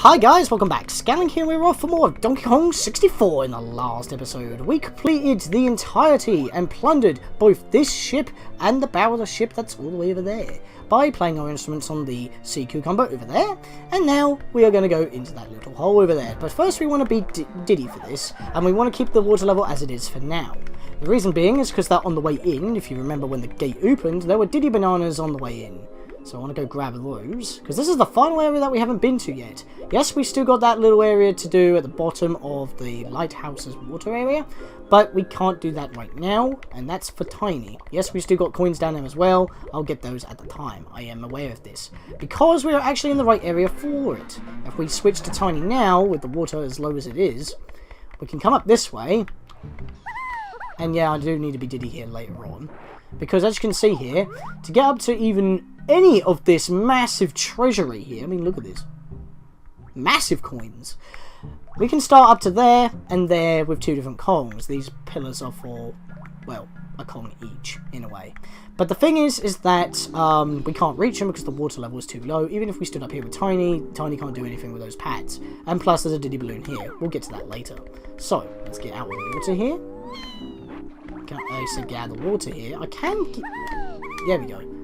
Hi guys, welcome back. Scatlink here, we're off for more of Donkey Kong 64. In the last episode, we completed the entirety and plundered both this ship and the bow of the ship that's all the way over there by playing our instruments on the sea cucumber over there, and now we are going to go into that little hole over there. But first we want to beat Diddy for this, and we want to keep the water level as it is for now. The reason being is because that on the way in, if you remember when the gate opened, there were Diddy bananas on the way in. So I want to go grab those, because this is the final area that we haven't been to yet. Yes, we still got that little area to do at the bottom of the lighthouse's water area, but we can't do that right now, and that's for Tiny. Yes, we still got coins down there as well. I'll get those at the time. I am aware of this, because we are actually in the right area for it. If we switch to Tiny now, with the water as low as it is, we can come up this way, and yeah, I do need to be Diddy here later on, because as you can see here, to get up to even any of this massive treasury here, I mean, look at this. Massive coins. We can start up to there and there with two different Kongs. These pillars are for, well, a Kong each, in a way. But the thing is that we can't reach them because the water level is too low. Even if we stood up here with Tiny, Tiny can't do anything with those pads. And plus, there's a Diddy balloon here. We'll get to that later. So, let's get out of the water here. I said get out of the water here. I can get... There we go.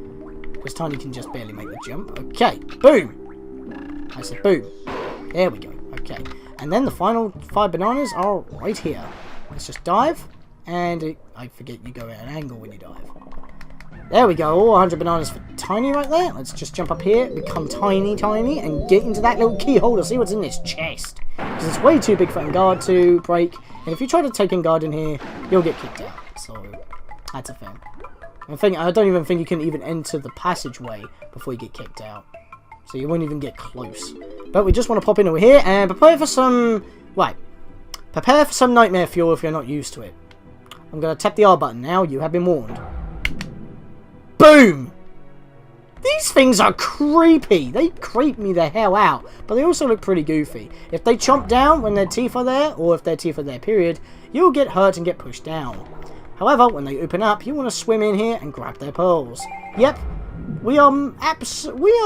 Because Tiny can just barely make the jump. Okay, boom! I said boom. There we go. Okay. And then the final 5 bananas are right here. Let's just dive. And I forget you go at an angle when you dive. There we go. All 100 bananas for Tiny right there. Let's just jump up here, become tiny, and get into that little key holder. See what's in this chest. Because it's way too big for Enguarde to break. And if you try to take Enguarde in here, you'll get kicked out. So, that's a thing. I don't even think you can even enter the passageway before you get kicked out. So you won't even get close. But we just want to pop in over here and prepare for some... Right. Prepare for some nightmare fuel if you're not used to it. I'm going to tap the R button now. You have been warned. Boom! These things are creepy. They creep me the hell out. But they also look pretty goofy. If they chomp down when their teeth are there, or if their teeth are there, period, you'll get hurt and get pushed down. However, when they open up, you want to swim in here and grab their pearls. Yep, we are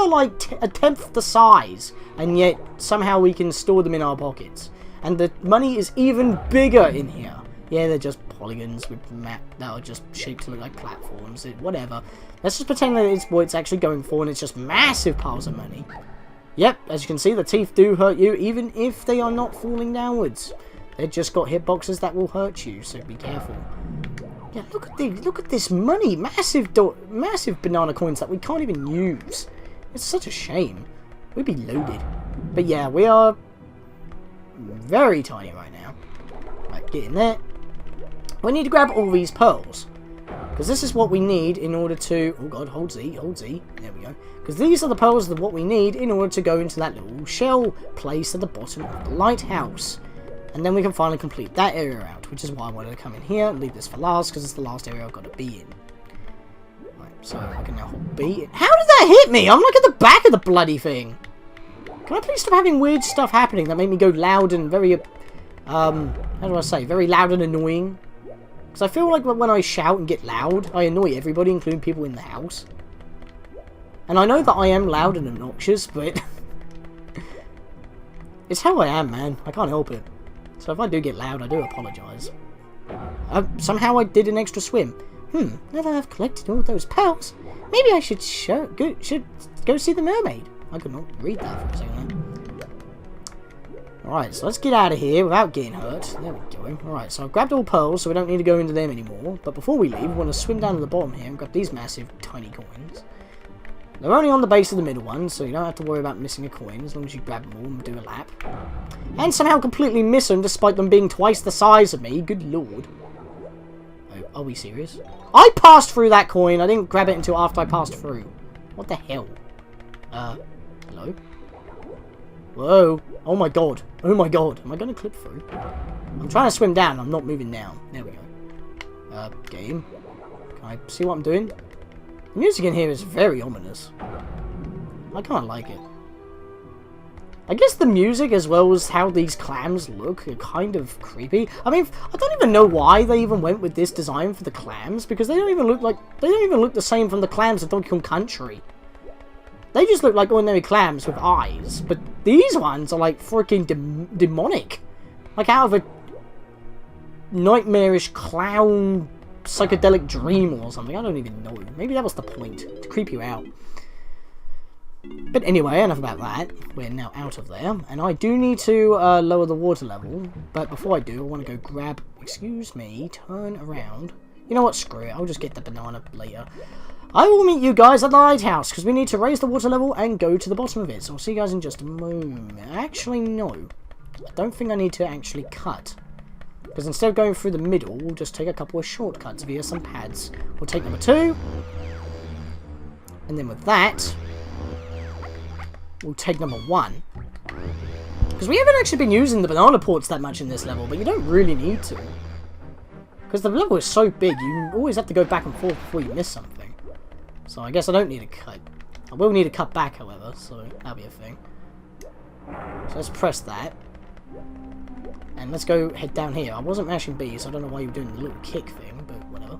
like a tenth the size, and yet somehow we can store them in our pockets. And the money is even bigger in here. Yeah, they're just polygons with map that are just shaped to look like platforms. Whatever. Let's just pretend that it's what it's actually going for, and it's just massive piles of money. Yep, as you can see, the teeth do hurt you, even if they are not falling downwards. They've just got hitboxes that will hurt you, so be careful. Yeah, look at this money, massive banana coins that we can't even use. It's such a shame. We'd be loaded. But yeah, we are very tiny right now. Right, get in there. We need to grab all these pearls, because this is what we need in order to... Oh god, hold Z. There we go. Because these are the pearls of what we need in order to go into that little shell place at the bottom of the lighthouse. And then we can finally complete that area out, which is why I wanted to come in here and leave this for last, because it's the last area I've got to be in. Right, so I can now hold B. How did that hit me? I'm like at the back of the bloody thing. Can I please stop having weird stuff happening that make me go loud and very, how do I say, very loud and annoying? Because I feel like when I shout and get loud, I annoy everybody, including people in the house. And I know that I am loud and obnoxious, but it's how I am, man. I can't help it. So if I do get loud, I do apologise. Somehow I did an extra swim. Now that I've collected all those pearls, maybe I should go see the mermaid. I could not read that for a second. Alright, so let's get out of here without getting hurt. There we go. Alright, so I've grabbed all pearls, so we don't need to go into them anymore. But before we leave, we want to swim down to the bottom here and grab these massive, tiny coins. They're only on the base of the middle one, so you don't have to worry about missing a coin, as long as you grab them all and do a lap. And somehow completely miss them, despite them being twice the size of me. Good lord. Oh, are we serious? I passed through that coin. I didn't grab it until after I passed through. What the hell? Hello? Whoa. Oh my god. Oh my god. Am I going to clip through? I'm trying to swim down. I'm not moving down. There we go. Game. Can I see what I'm doing? The music in here is very ominous. I kind of like it. I guess the music as well as how these clams look are kind of creepy. I mean, I don't even know why they even went with this design for the clams, because they don't even look the same from the clams of Donkey Kong Country. They just look like ordinary clams with eyes, but These ones are like freaking demonic. Like out of a nightmarish clown psychedelic dream or something. I don't even know. Maybe that was the point, to creep you out. But anyway, enough about that. We're now out of there. And I do need to lower the water level. But before I do, I want to go grab... Excuse me. Turn around. You know what? Screw it. I'll just get the banana later. I will meet you guys at the lighthouse. Because we need to raise the water level and go to the bottom of it. So I'll see you guys in just a moment. Actually, no. I don't think I need to actually cut. Because instead of going through the middle, we'll just take a couple of shortcuts via some pads. We'll take number 2. And then with that... we'll take number 1. Because we haven't actually been using the banana ports that much in this level, but you don't really need to. Because the level is so big, you always have to go back and forth before you miss something. So I guess I don't need a cut. I will need a cut back, however, so that'll be a thing. So let's press that. And let's go head down here. I wasn't mashing B, so I don't know why you were doing the little kick thing, but whatever.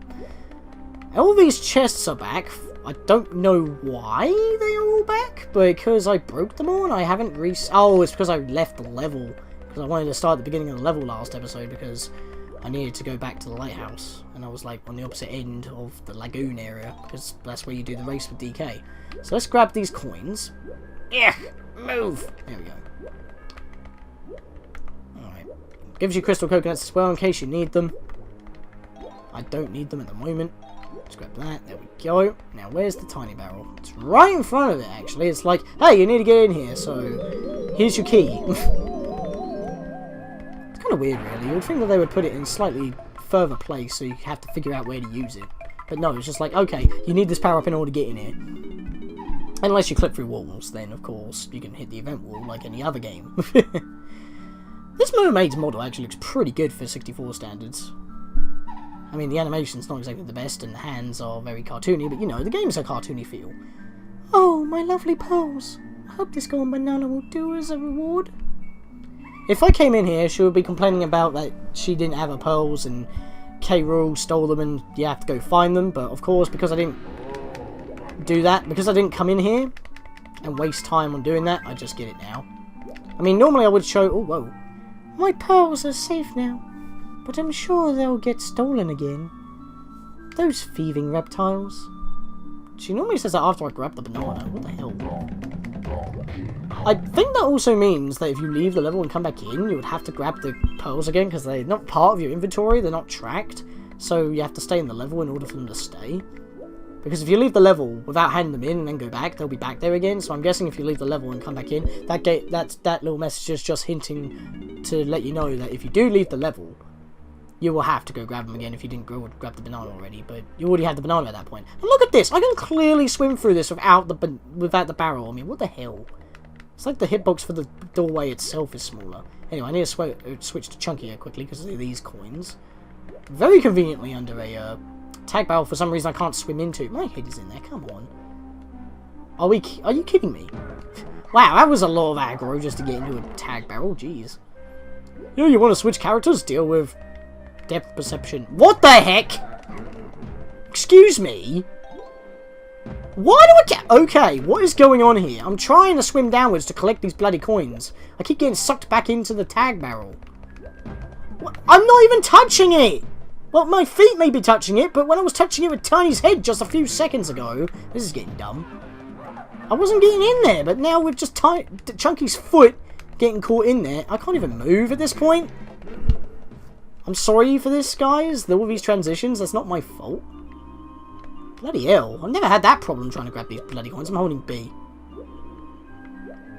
All these chests are back. I don't know why they are all back, because I broke them all and I haven't oh, it's because I left the level. Because I wanted to start at the beginning of the level last episode, because I needed to go back to the lighthouse. And I was like on the opposite end of the lagoon area, because that's where you do the race with DK. So let's grab these coins. Yeah, move! There we go. Alright. Gives you crystal coconuts as well in case you need them. I don't need them at the moment. Let's grab that. There we go. Now, where's the tiny barrel? It's right in front of it, actually. It's like, hey, you need to get in here, so here's your key. It's kind of weird, really. You would think that they would put it in slightly further place so you have to figure out where to use it. But no, it's just like, okay, you need this power-up in order to get in here. Unless you clip through walls, then, of course, you can hit the event wall like any other game. This Mermaid's model actually looks pretty good for 64 standards. I mean, the animation's not exactly the best, and the hands are very cartoony, but you know, the game's a cartoony feel. Oh, my lovely pearls. I hope this golden banana will do as a reward. If I came in here, she would be complaining about that she didn't have her pearls, and K. Rool stole them, and you have to go find them, but of course, because I didn't do that, because I didn't come in here and waste time on doing that, I just get it now. I mean, normally I would show... oh, whoa. My pearls are safe now. But I'm sure they'll get stolen again. Those thieving reptiles. She normally says that after I grab the banana. What the hell? I think that also means that if you leave the level and come back in, you would have to grab the pearls again, because they're not part of your inventory, they're not tracked. So you have to stay in the level in order for them to stay. Because if you leave the level without handing them in and then go back, they'll be back there again. So I'm guessing if you leave the level and come back in, that little message is just hinting to let you know that if you do leave the level, you will have to go grab them again if you didn't go grab the banana already, but you already had the banana at that point. And look at this! I can clearly swim through this without the barrel. I mean, what the hell? It's like the hitbox for the doorway itself is smaller. Anyway, I need to switch to chunkier quickly because of these coins. Very conveniently under a tag barrel for some reason I can't swim into. My head is in there, come on. Are you kidding me? Wow, that was a lot of aggro just to get into a tag barrel, jeez. Yeah, you want to switch characters? Deal with depth perception. What the heck? Excuse me? Why do I get... okay, what is going on here? I'm trying to swim downwards to collect these bloody coins. I keep getting sucked back into the tag barrel. What? I'm not even touching it! Well, my feet may be touching it, but when I was touching it with Tiny's head just a few seconds ago... this is getting dumb. I wasn't getting in there, but now with just Chunky's foot getting caught in there, I can't even move at this point. I'm sorry for this, guys. All these transitions, that's not my fault. Bloody hell. I've never had that problem trying to grab these bloody coins. I'm holding B.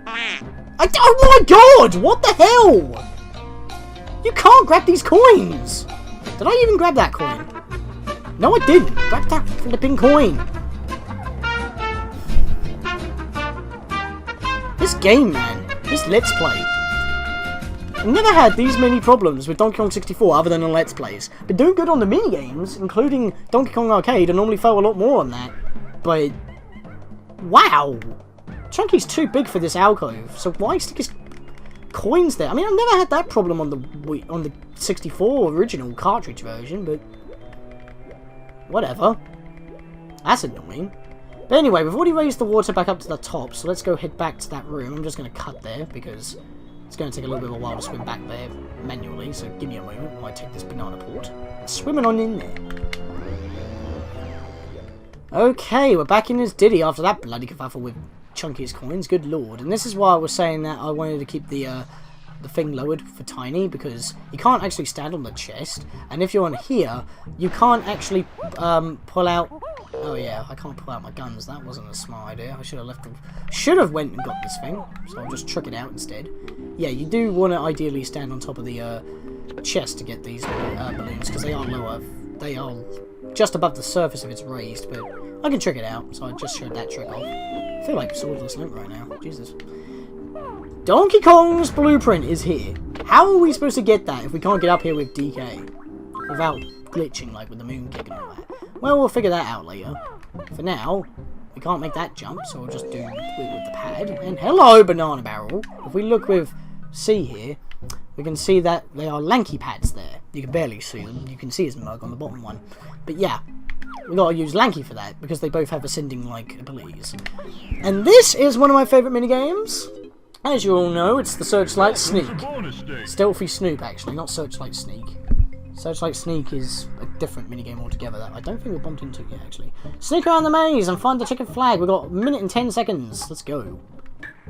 Oh my god! What the hell? You can't grab these coins! Did I even grab that coin? No, I didn't. Grab that flipping coin. This game, man. This Let's Play. I've never had these many problems with Donkey Kong 64 other than on Let's Plays. Been doing good on the minigames, including Donkey Kong Arcade. I normally felt a lot more on that. But, wow. Chunky's too big for this alcove, so why stick his coins there? I mean, I've never had that problem on the 64 original cartridge version, but whatever. That's annoying. But anyway, we've already raised the water back up to the top, so let's go head back to that room. I'm just going to cut there, because it's going to take a little bit of a while to swim back there manually, so give me a moment while I take this banana port. And swimming on in there. Okay, we're back in his ditty after that bloody kerfuffle with Chunky's coins, good lord. And this is why I was saying that I wanted to keep the thing lowered for Tiny, because you can't actually stand on the chest, and if you're on here, you can't actually pull out... Oh yeah, I can't pull out my guns. That wasn't a smart idea. I should have left them. Should have went and got this thing. So I'll just trick it out instead. Yeah, you do want to ideally stand on top of the chest to get these balloons, because they are lower. They are just above the surface if it's raised, but I can trick it out. So I just showed that trick off. I feel like Swordless Link right now. Jesus. Donkey Kong's blueprint is here. How are we supposed to get that if we can't get up here with DK? Without glitching, like with the moon kick and all that. Well, we'll figure that out later. For now, we can't make that jump, so we'll just do it with the pad. And hello, banana barrel. If we look with C here, we can see that they are lanky pads there. You can barely see them. You can see his mug on the bottom one. But yeah, we gotta use lanky for that, because they both have ascending, like, abilities. And this is one of my favourite minigames. As you all know, it's the Searchlight Sneak. Stealthy Snoop, actually, not Searchlight Sneak. Searchlight Sneak is a different minigame altogether that I don't think we bumped into yet, actually. Sneak around the maze and find the chicken flag. We've got 1 minute and 10 seconds. Let's go.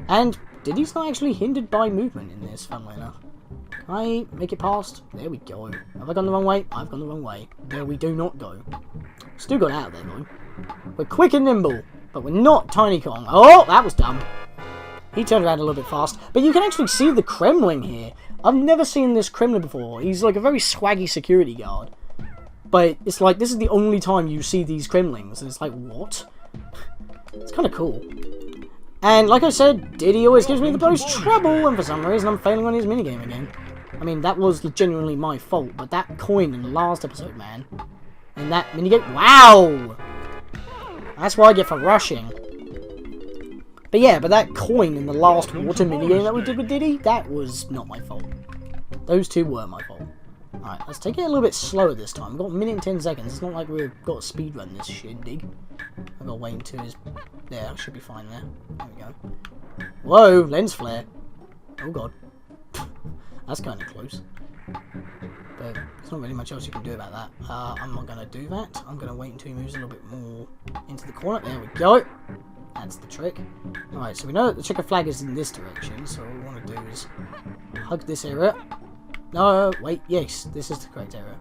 And Diddy's not actually hindered by movement in this, funnily enough. Can I make it past? There we go. Have I gone the wrong way? I've gone the wrong way. There we do not go. Still got out of there, though. We're quick and nimble, but we're not Tiny Kong. Oh, that was dumb. He turned around a little bit fast. But you can actually see the Kremlin here. I've never seen this Kremlin before. He's like a very swaggy security guard. But it's like, this is the only time you see these Kremlins. And it's like, what? It's kind of cool. And like I said, Diddy always gives me the most trouble. And for some reason, I'm failing on his minigame again. I mean, that was genuinely my fault. But that coin in the last episode, man. And that minigame... Wow! That's what I get for rushing. But yeah, but that coin in the last water minigame that we did with Diddy, that was not my fault. Those two were my fault. Alright, let's take it a little bit slower this time. We've got 1 minute and 10 seconds. It's not like we've got to speedrun this shindig. I've got to wait until his... There, I should be fine there. There we go. Whoa, lens flare. Oh god. That's kind of close. But there's not really much else you can do about that. I'm not going to do that. I'm going to wait until he moves a little bit more into the corner. There we go. That's the trick. Alright, so we know that the chicken flag is in this direction, so what we want to do is hug this area. No, wait, yes, this is the correct area.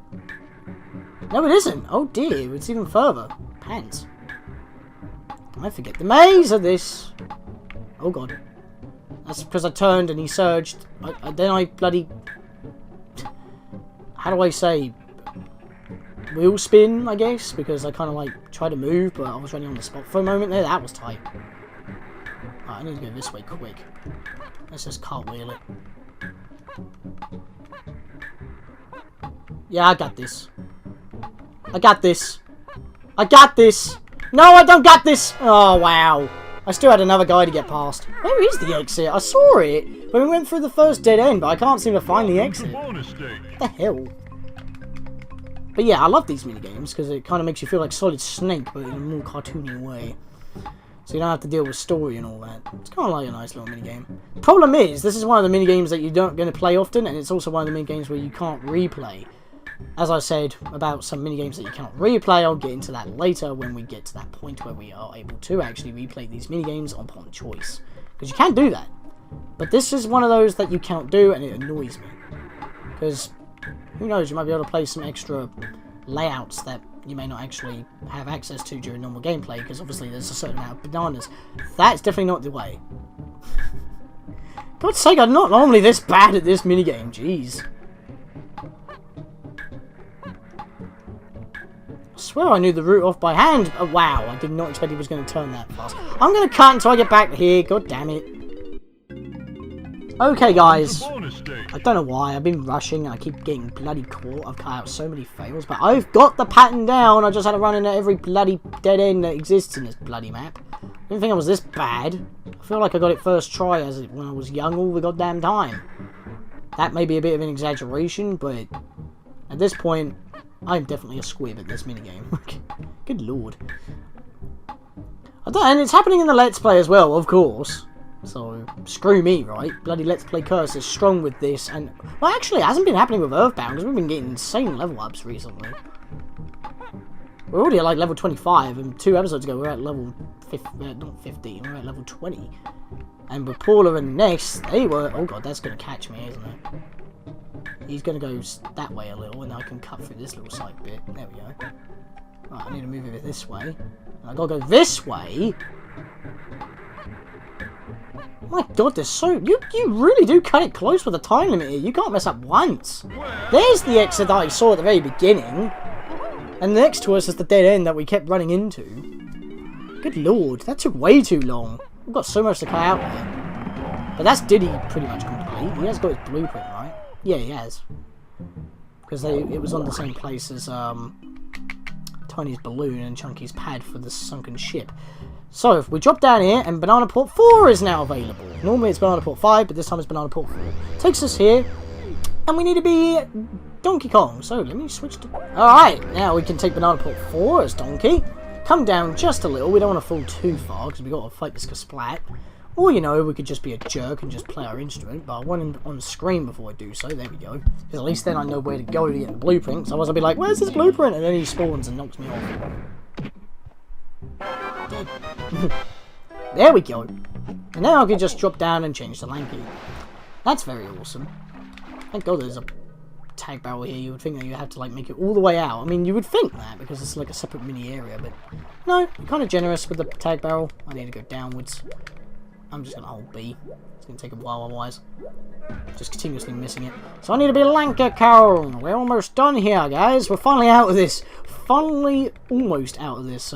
No, it isn't! Oh dear, it's even further. Pants. I forget the maze of this. Oh god. That's because I turned and he surged. Then I bloody... How do I say... wheel spin, I guess, because I kind of like tried to move, but I was running on the spot for a moment there. That was tight. Right, I need to go this way quick. Let's just cartwheel it. Yeah, I got this. I got this. I got this. No, I don't got this. Oh, wow. I still had another guy to get past. Where is the exit? I saw it when we went through the first dead end, but I can't seem to find the exit. What the hell? But yeah, I love these minigames because it kind of makes you feel like Solid Snake, but in a more cartoony way. So you don't have to deal with story and all that. It's kind of like a nice little minigame. Problem is, this is one of the minigames that you're not going to play often, and it's also one of the minigames where you can't replay. As I said about some minigames that you cannot replay, I'll get into that later when we get to that point where we are able to actually replay these minigames upon choice. Because you can do that. But this is one of those that you cannot do, and it annoys me. Because... who knows, you might be able to play some extra layouts that you may not actually have access to during normal gameplay, because obviously there's a certain amount of bananas. That's definitely not the way. God's sake, I'm not normally this bad at this minigame, jeez. I swear I knew the route off by hand. Oh, wow, I did not expect he was going to turn that fast. I'm going to cut until I get back here, god damn it. Okay guys, I don't know why, I've been rushing and I keep getting bloody caught. I've cut out so many fails, but I've got the pattern down. I just had to run into every bloody dead end that exists in this bloody map. I didn't think I was this bad. I feel like I got it first try when I was young all the goddamn time. That may be a bit of an exaggeration, but at this point, I'm definitely a squib at this minigame. Good lord. I And it's happening in the Let's Play as well, of course. So, screw me, right? Bloody Let's Play curse is strong with this. And, well, actually, it hasn't been happening with Earthbound, because we've been getting insane level ups recently. We're already at, like, level 25, and 2 episodes ago we were at level 50, not 15, we were at level 20. And with Paula and Ness, they were... Oh, God, that's going to catch me, isn't it? He's going to go that way a little, and I can cut through this little side bit. There we go. Right, I need to move it this way. And I gotta go this way? My God, there's so... You really do cut it close with the time limit here. You can't mess up once. There's the exit that I saw at the very beginning. And next to us is the dead end that we kept running into. Good Lord, that took way too long. We've got so much to cut out there. But that's Diddy pretty much complete. He has got his blueprint, right? Yeah, he has. Because it was on the same place as Tiny's balloon and Chunky's pad for the sunken ship. So, if we drop down here, and Banana Port 4 is now available. Normally it's Banana Port 5, but this time it's Banana Port 4. Takes us here, and we need to be Donkey Kong. So, let me switch to... Alright, now we can take Banana Port 4 as Donkey. Come down just a little. We don't want to fall too far, because we've got to fight this Splat. Or, you know, we could just be a jerk and just play our instrument, but I want him on the screen before I do so. There we go. Because at least then I know where to go to get the blueprint. So otherwise I'll be like, where's this blueprint? And then he spawns and knocks me off. Dead. There we go. And now I can just drop down and change the Lanky. That's very awesome. Thank God there's a tag barrel here. You would think that you have to like make it all the way out. I mean, you would think that because it's like a separate mini area, but no, kind of generous with the tag barrel. I need to go downwards. I'm just going to hold B. It's going to take a while otherwise. Just continuously missing it. So I need to be Lanka Kong. We're almost done here, guys. We're finally out of this. Finally almost out of this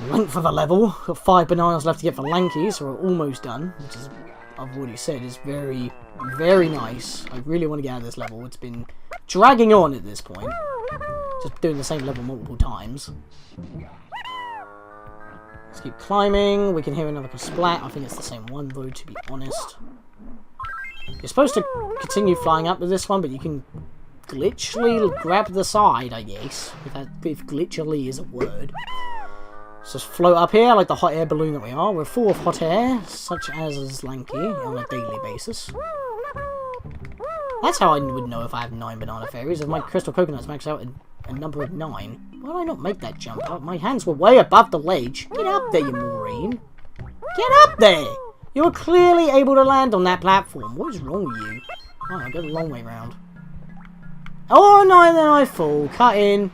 length of a level. Got 5 bananas left to get for Lanky, so we're almost done. Which is, I've already said, is very, very nice. I really want to get out of this level. It's been dragging on at this point. Just doing the same level multiple times. Let's keep climbing. We can hear another splat. I think it's the same one though, to be honest. You're supposed to continue flying up with this one, but you can glitchily grab the side, I guess. If glitchily is a word. So just float up here like the hot air balloon that we are. We're full of hot air, such as is Lanky, on a daily basis. That's how I would know if I have 9 banana fairies. If my crystal coconuts max out a number of 9. Why did I not make that jump up? My hands were way above the ledge. Get up there, you Maureen. Get up there! You were clearly able to land on that platform. What is wrong with you? Oh, I go the long way round. Oh, no, and then I fall. Cut in.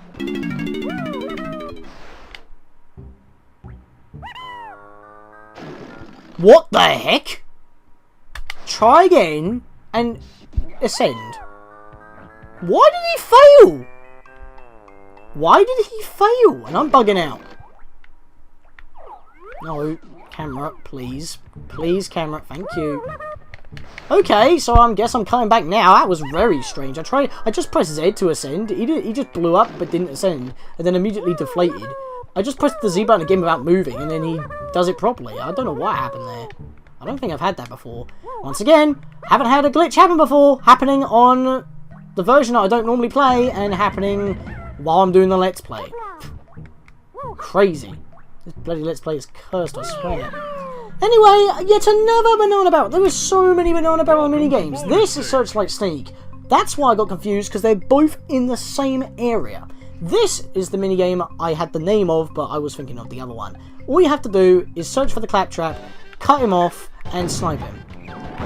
What the heck? Try again and ascend. Why did he fail? Why did he fail? And I'm bugging out. No, camera, please. Please, camera, thank you. Okay, so I guess I'm coming back now. That was very strange. I just pressed Z to ascend. He just blew up but didn't ascend. And then immediately deflated. I just pressed the Z button again without moving. And then he does it properly. I don't know what happened there. I don't think I've had that before. Once again, haven't had a glitch happen before. Happening on the version that I don't normally play. And happening while I'm doing the Let's Play. Crazy. This bloody Let's Play is cursed, I swear. Anyway, yet another banana barrel. There were so many banana barrel minigames. This is Searchlight Sneak. That's why I got confused, because they're both in the same area. This is the minigame I had the name of, but I was thinking of the other one. All you have to do is search for the claptrap, cut him off, and snipe him.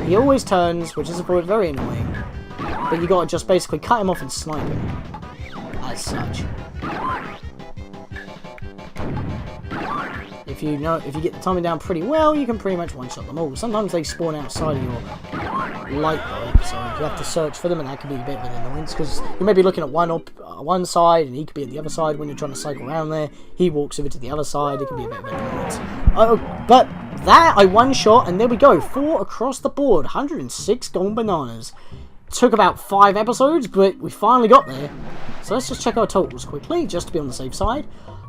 He always turns, which is very annoying. But you gotta just basically cut him off and snipe him. As such. If you get the timing down pretty well, you can pretty much one-shot them all. Sometimes they spawn outside of your light bulb, so you have to search for them, and that can be a bit of an annoyance, because you may be looking at one side, and he could be at the other side when you're trying to cycle around there. He walks over to the other side, it can be a bit of an annoyance. But that, I one-shot, and there we go. 4 across the board, 106 golden bananas. Took about 5 episodes, but we finally got there. So let's just check our totals quickly, just to be on the safe side.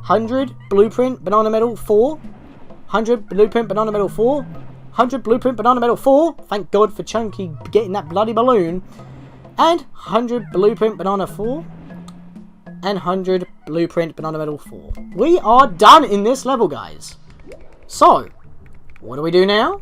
100 blueprint banana medal 4. 100 blueprint banana medal 4. 100 blueprint banana medal 4. Thank God for Chunky getting that bloody balloon. And 100 blueprint banana 4. and 100 blueprint banana medal 4. We are done in this level, guys. So, what do we do now?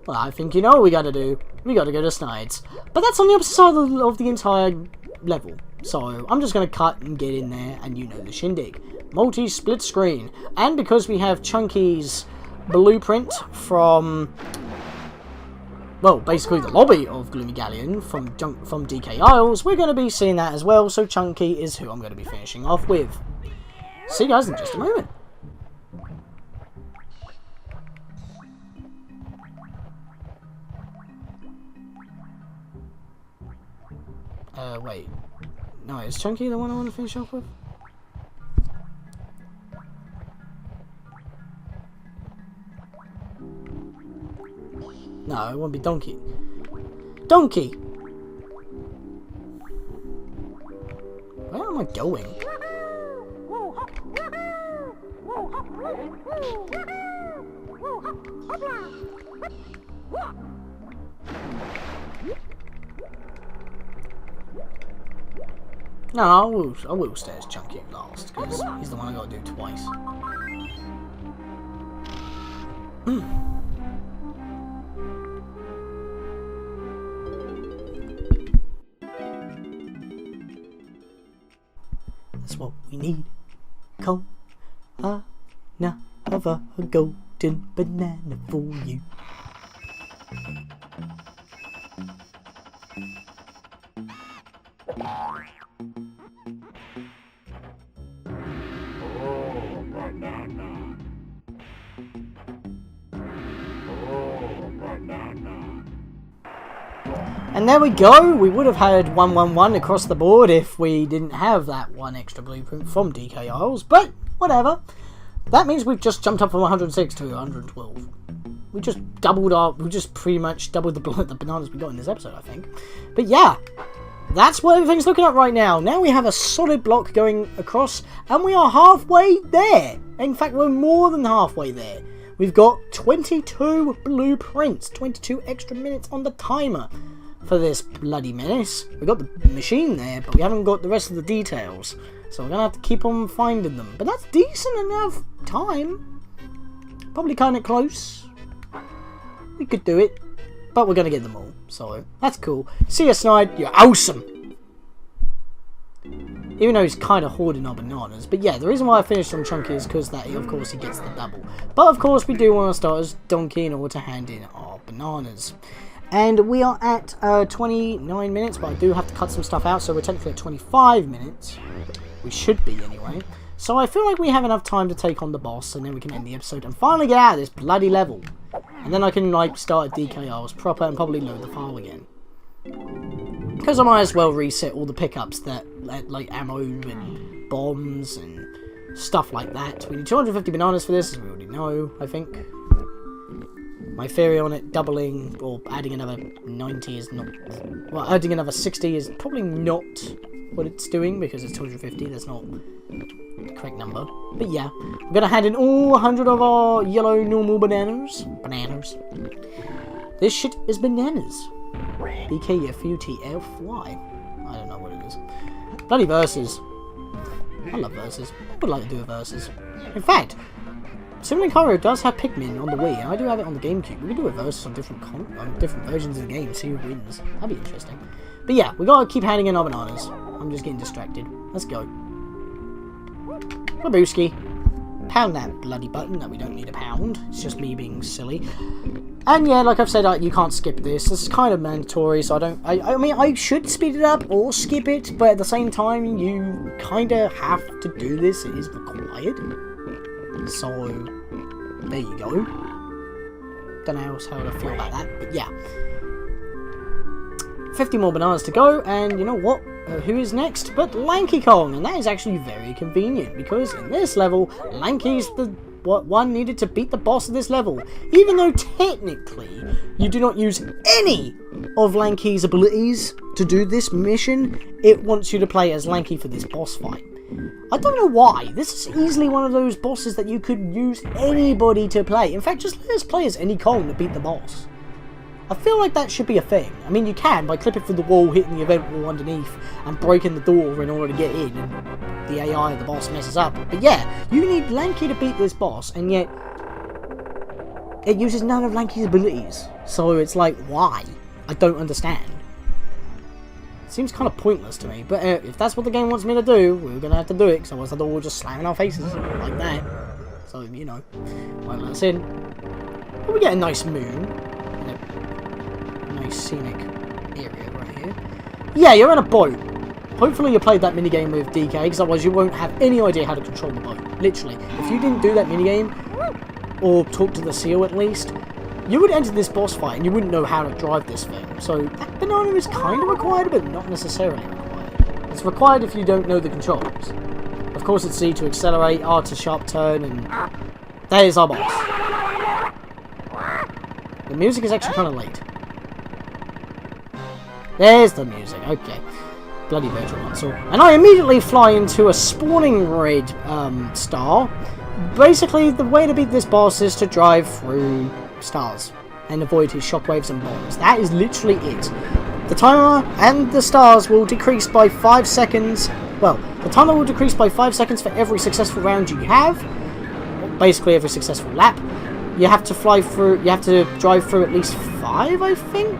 Well, I think you know what we gotta do. We gotta go to Snides. But that's on the opposite side of the entire level. So, I'm just gonna cut and get in there, and you know the shindig. Multi-split screen. And because we have Chunky's blueprint from, well, basically the lobby of Gloomy Galleon from DK Isles, we're going to be seeing that as well, so Chunky is who I'm going to be finishing off with. See you guys in just a moment. Wait. No, is Chunky the one I want to finish off with? No, it won't be Donkey. Donkey! Where am I going? No, I will stay as Chunky at last, because he's the one I gotta do twice. That's what we need. Come, now have a golden banana for you. And there we go, we would have had 111 across the board if we didn't have that one extra blueprint from DK Isles, but whatever. That means we've just jumped up from 106 to 112. We just pretty much doubled the bananas we got in this episode, I think. But yeah, that's what everything's looking at right now. Now we have a solid block going across, and we are halfway there. In fact, we're more than halfway there. We've got 22 blueprints, 22 extra minutes on the timer for this bloody menace. We've got the machine there, but we haven't got the rest of the details. So we're going to have to keep on finding them. But that's decent enough time. Probably kind of close. We could do it. But we're going to get them all. So that's cool. See you, Snide. You're awesome. Even though he's kind of hoarding our bananas. But yeah, the reason why I finished on Chunky is because that, of course, he gets the double. But of course, we do want to start as Donkey in order to hand in our bananas. And we are at 29 minutes, but I do have to cut some stuff out, so we're technically at 25 minutes. We should be, anyway. So I feel like we have enough time to take on the boss, and then we can end the episode and finally get out of this bloody level. And then I can, like, start at DK Isles proper and probably load the file again. Because I might as well reset all the pickups that, like, ammo and bombs and stuff like that. We need 250 bananas for this, as we already know, I think. My theory on it doubling or adding another 90 is not... Well, adding another 60 is probably not what it's doing because it's 250. That's not the correct number. But yeah, we're going to hand in all 100 of our yellow normal bananas. This shit is bananas. BKFUTFY. I don't know what it is. Bloody verses. I love verses. I would like to do a verses. In fact... Scatlink does have Pikmin on the Wii, and I do have it on the GameCube. We can do a versus on different versions of the game, see who wins. That'd be interesting. But yeah, we gotta keep handing in our bananas. I'm just getting distracted. Let's go. Babooski. Pound that bloody button that we don't need to pound. It's just me being silly. And yeah, like I've said, you can't skip this. This is kind of mandatory, so I mean, I should speed it up or skip it, but at the same time, you kind of have to do this. It is required. So, there you go. Don't know how to feel about that, but yeah. 50 more bananas to go, and you know what? Who is next but Lanky Kong? And that is actually very convenient, because in this level, Lanky's the one needed to beat the boss of this level. Even though technically, you do not use any of Lanky's abilities to do this mission, it wants you to play as Lanky for this boss fight. I don't know why. This is easily one of those bosses that you could use anybody to play. In fact, just let us play as any Kong to beat the boss. I feel like that should be a thing. I mean, you can by clipping through the wall, hitting the event wall underneath, and breaking the door in order to get in, and the AI, the boss, messes up. But yeah, you need Lanky to beat this boss, and yet it uses none of Lanky's abilities. So it's like, why? I don't understand. Seems kind of pointless to me, but if that's what the game wants me to do, we're gonna have to do it, because otherwise the door will just slam in our faces, like that. So, you know, right, let us in. But we get a nice moon, a nice scenic area right here. Yeah, you're in a boat. Hopefully you played that minigame with DK, because otherwise you won't have any idea how to control the boat. Literally, if you didn't do that minigame, or talk to the seal at least, you would enter this boss fight and you wouldn't know how to drive this thing. So that banana is kind of required, but not necessarily required. It's required if you don't know the controls. Of course, it's C to accelerate, R to sharp turn, and there's our boss. The music is actually kind of late. There's the music, okay. Bloody virtual console. And I immediately fly into a spawning red star. Basically, the way to beat this boss is to drive through stars and avoid his shockwaves and bombs. That is literally it. The timer and the stars will decrease by 5 seconds. Well, the timer will decrease by 5 seconds for every successful round you have. Basically, every successful lap. You have to fly through. You have to drive through at least 5, I think.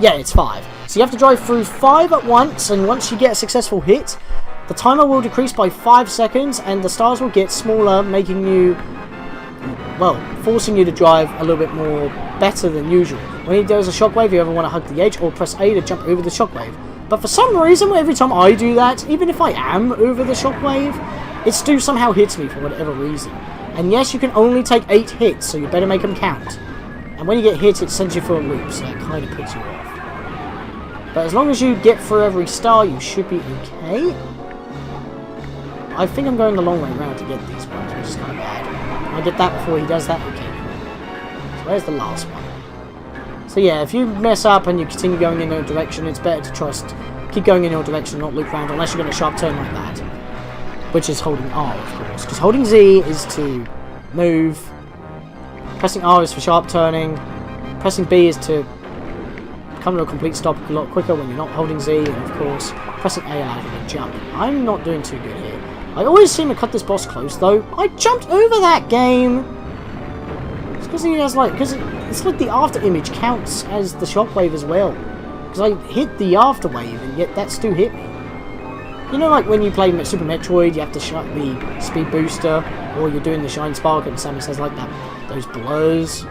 Yeah, it's 5. So you have to drive through 5 at once, and once you get a successful hit, the timer will decrease by 5 seconds, and the stars will get smaller, making you, well, forcing you to drive a little bit more better than usual. When he does a shockwave, you ever want to hug the edge, or press A to jump over the shockwave. But for some reason, every time I do that, even if I am over the shockwave, it still somehow hits me for whatever reason. And yes, you can only take 8 hits, so you better make them count. And when you get hit, it sends you for a loop, so it kind of puts you off. But as long as you get through every star, you should be okay. I think I'm going the long way around to get these ones, which is kind of bad. Can I get that before he does that? Okay. So where's the last one? So yeah, if you mess up and you continue going in your direction, it's better to keep going in your direction, not loop around, unless you're going to sharp turn like that. Which is holding R, of course. Because holding Z is to move. Pressing R is for sharp turning. Pressing B is to come to a complete stop a lot quicker when you're not holding Z. And of course, pressing A allows you to jump. I'm not doing too good here. I always seem to cut this boss close, though. I jumped over that game! It's because he has, like... Because it's like the after image counts as the shockwave as well. Because I hit the after wave, and yet that still hit me. You know, like when you play Super Metroid, you have to shut the speed booster, or you're doing the shine spark, and Sammy says like that, those blurs.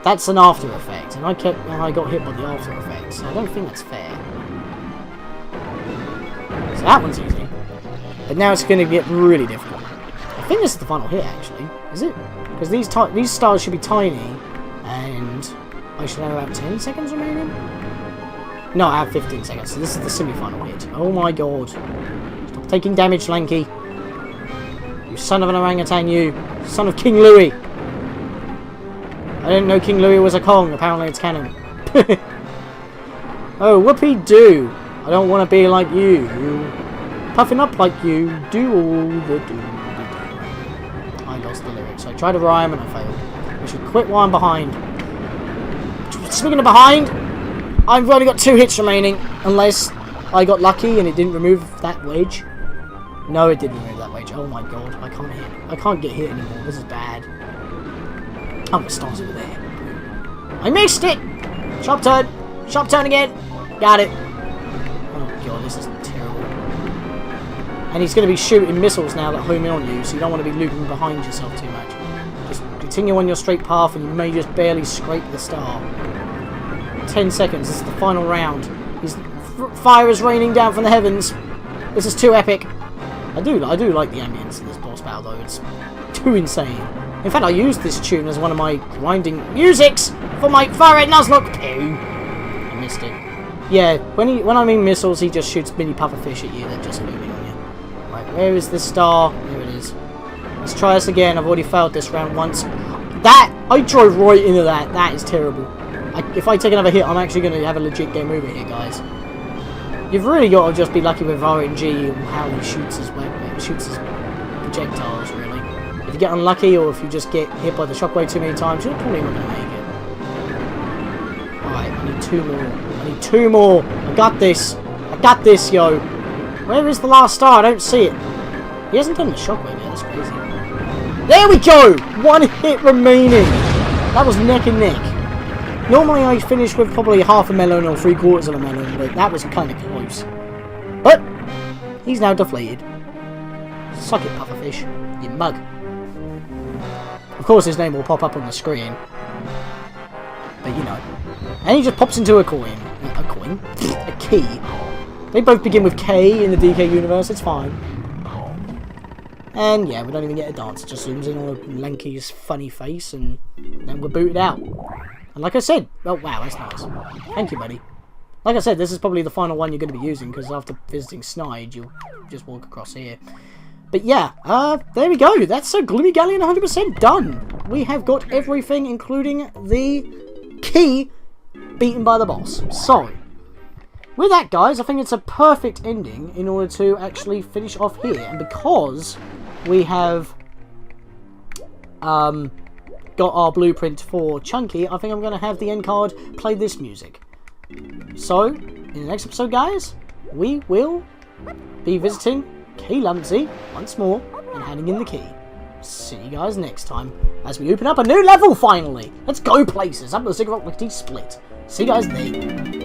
That's an after effect, and I got hit by the after effect, so I don't think that's fair. So that one's easy. But now it's going to get really difficult. I think this is the final hit, actually. Is it? Because these stars should be tiny, and I should have about 10 seconds remaining? No, I have 15 seconds, so this is the semi-final hit. Oh my god. Stop taking damage, Lanky. You son of an orangutan, you. Son of King Louis. I didn't know King Louis was a Kong. Apparently it's canon. Oh, whoopee-doo. I don't want to be like you. Puffing up like you. Do all the do. I lost the lyrics. I tried to rhyme and I failed. I should quit while I'm behind. Speaking of behind, I've only got 2 hits remaining. Unless I got lucky and it didn't remove that wedge. No, it didn't remove that wedge. Oh my god. I can't hit. I can't get hit anymore. This is bad. Oh, the star's over there. I missed it! Sharp turn! Sharp turn again! Got it! Oh god, this is terrible. And he's going to be shooting missiles now that home in on you, so you don't want to be looping behind yourself too much. Just continue on your straight path and you may just barely scrape the star. 10 seconds, this is the final round. Fire is raining down from the heavens. This is too epic. I do like the ambience in this boss battle though, it's too insane. In fact, I used this tune as one of my grinding musics for my Fire Red Nuzlocke. I missed it. Yeah, when I mean missiles, he just shoots mini pufferfish at you. They're just moving on you. Right, where is this star? There it is. Let's try this again. I've already failed this round once. I drove right into that. That is terrible. If I take another hit, I'm actually going to have a legit game over here, guys. You've really got to just be lucky with RNG and how he shoots his weapon, shoots his projectiles, really. If you get unlucky or if you just get hit by the shockwave too many times, you're probably not going to make it. Alright, I need 2 more. I need 2 more. I got this. I got this, yo. Where is the last star? I don't see it. He hasn't done the shockwave yet. That's crazy. There we go! 1 hit remaining. That was neck and neck. Normally I finish with probably half a melon or 3/4 of a melon, but that was kind of close. But he's now deflated. Suck it, pufferfish. You mug. Of course his name will pop up on the screen. But you know. And he just pops into a coin. A coin? A key. They both begin with K in the DK universe, it's fine. And yeah, we don't even get a dance. It just zooms in on Lanky's funny face and then we're booted out. And like I said, oh wow, that's nice. Thank you, buddy. Like I said, this is probably the final one you're going to be using because after visiting Snide, you'll just walk across here. But yeah, there we go. That's a Gloomy Galleon 100% done. We have got everything, including the key, beaten by the boss. So, with that, guys, I think it's a perfect ending in order to actually finish off here. And because we have got our blueprint for Chunky, I think I'm going to have the end card play this music. So, in the next episode, guys, we will be visiting Key Lumpsy once more and handing in the key. See you guys next time as we open up a new level finally. Let's go places up the Ziggurat Split. See you guys then.